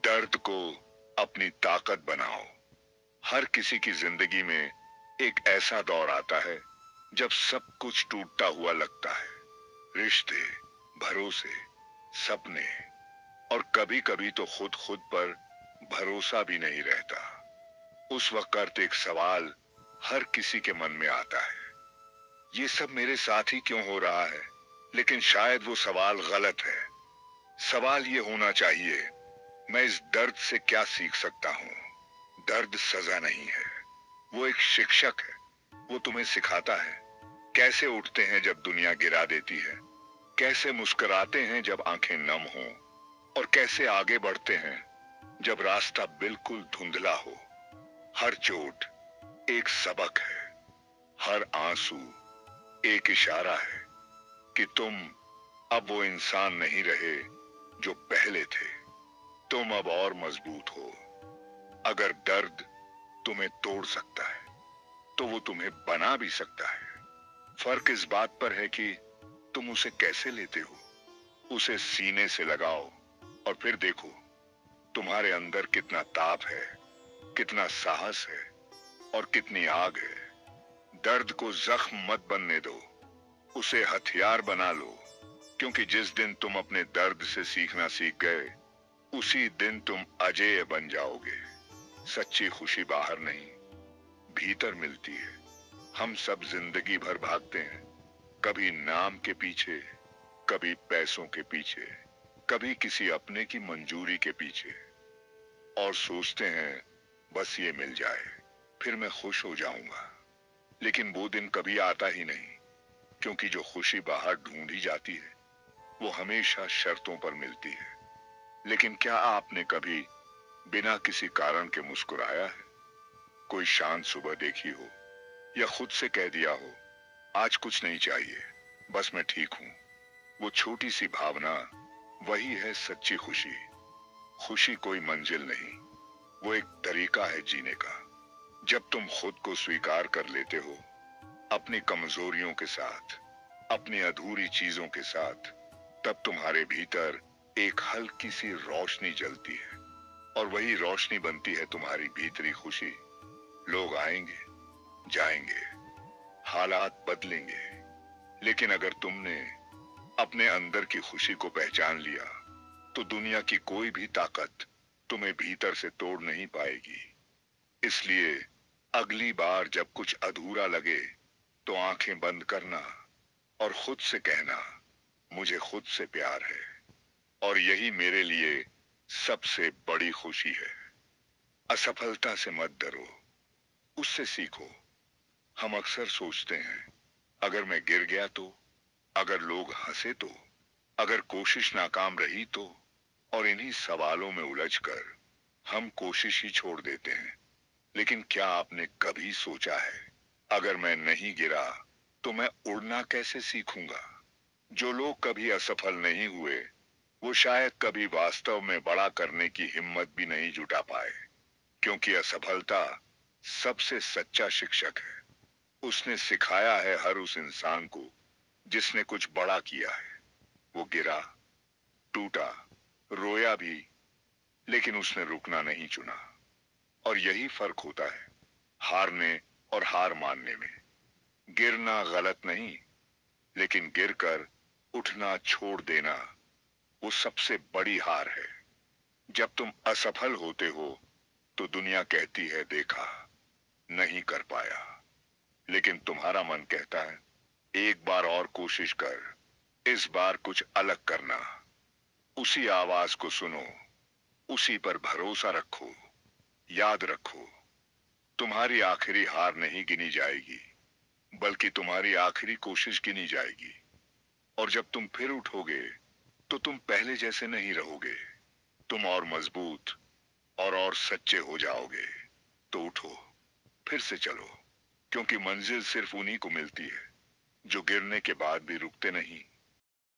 दर्द को अपनी ताकत बनाओ। हर किसी की जिंदगी में एक ऐसा दौर आता है जब सब कुछ टूटता हुआ लगता है। रिश्ते, भरोसे, सपने और कभी कभी तो खुद पर भरोसा भी नहीं रहता। उस वक्त एक सवाल हर किसी के मन में आता है, ये सब मेरे साथ ही क्यों हो रहा है? लेकिन शायद वो सवाल गलत है। सवाल ये होना चाहिए, मैं इस दर्द से क्या सीख सकता हूँ? दर्द सजा नहीं है, वो एक शिक्षक है। वो तुम्हें सिखाता है कैसे उठते हैं जब दुनिया गिरा देती है, कैसे मुस्कुराते हैं जब आंखें नम हों, और कैसे आगे बढ़ते हैं जब रास्ता बिल्कुल धुंधला हो। हर चोट एक सबक है, हर आंसू एक इशारा है कि तुम अब वो इंसान नहीं रहे जो पहले थे। तुम अब और मजबूत हो। अगर दर्द तुम्हें तोड़ सकता है तो वो तुम्हें बना भी सकता है। फर्क इस बात पर है कि तुम उसे कैसे लेते हो। उसे सीने से लगाओ और फिर देखो तुम्हारे अंदर कितना ताप है, कितना साहस है और कितनी आग है। दर्द को जख्म मत बनने दो, उसे हथियार बना लो। क्योंकि जिस दिन तुम अपने दर्द से सीखना सीख गए, उसी दिन तुम अजेय बन जाओगे। सच्ची खुशी बाहर नहीं, भीतर मिलती है। हम सब जिंदगी भर भागते हैं, कभी नाम के पीछे, कभी पैसों के पीछे, कभी किसी अपने की मंजूरी के पीछे, और सोचते हैं बस ये मिल जाए फिर मैं खुश हो जाऊंगा। लेकिन वो दिन कभी आता ही नहीं, क्योंकि जो खुशी बाहर ढूंढी जाती है वो हमेशा शर्तों पर मिलती है। लेकिन क्या आपने कभी बिना किसी कारण के मुस्कुराया है? कोई शांत सुबह देखी हो, या खुद से कह दिया हो आज कुछ नहीं चाहिए, बस मैं ठीक हूं। वो छोटी सी भावना, वही है सच्ची खुशी। खुशी कोई मंजिल नहीं, वो एक तरीका है जीने का। जब तुम खुद को स्वीकार कर लेते हो, अपनी कमजोरियों के साथ, अपनी अधूरी चीजों के साथ, तब तुम्हारे भीतर एक हल्की सी रोशनी जलती है, और वही रोशनी बनती है तुम्हारी भीतरी खुशी। लोग आएंगे, जाएंगे, हालात बदलेंगे, लेकिन अगर तुमने अपने अंदर की खुशी को पहचान लिया, तो दुनिया की कोई भी ताकत तुम्हें भीतर से तोड़ नहीं पाएगी। इसलिए अगली बार जब कुछ अधूरा लगे, तो आंखें बंद करना और खुद से कहना, मुझे खुद से प्यार है, और यही मेरे लिए सबसे बड़ी खुशी है। असफलता से मत डरो, उससे सीखो। हम अक्सर सोचते हैं, अगर मैं गिर गया तो, अगर लोग हंसे तो, अगर कोशिश नाकाम रही तो, और इन्हीं सवालों में उलझकर हम कोशिश ही छोड़ देते हैं। लेकिन क्या आपने कभी सोचा है, अगर मैं नहीं गिरा तो मैं उड़ना कैसे सीखूंगा? जो लोग कभी असफल नहीं हुए, वो शायद कभी वास्तव में बड़ा करने की हिम्मत भी नहीं जुटा पाए। क्योंकि असफलता सबसे सच्चा शिक्षक है। उसने सिखाया है हर उस इंसान को जिसने कुछ बड़ा किया है। वो गिरा, टूटा, रोया भी, लेकिन उसने रुकना नहीं चुना। और यही फर्क होता है हारने और हार मानने में। गिरना गलत नहीं, लेकिन गिरकर उठना छोड़ देना, वो सबसे बड़ी हार है। जब तुम असफल होते हो तो दुनिया कहती है देखा, नहीं कर पाया। लेकिन तुम्हारा मन कहता है एक बार और कोशिश कर, इस बार कुछ अलग करना। उसी आवाज को सुनो, उसी पर भरोसा रखो। याद रखो, तुम्हारी आखिरी हार नहीं गिनी जाएगी, बल्कि तुम्हारी आखिरी कोशिश गिनी जाएगी। और जब तुम फिर उठोगे तो तुम पहले जैसे नहीं रहोगे। तुम और मजबूत और सच्चे हो जाओगे। तो उठो, फिर से चलो, क्योंकि मंजिल सिर्फ उन्हीं को मिलती है जो गिरने के बाद भी रुकते नहीं।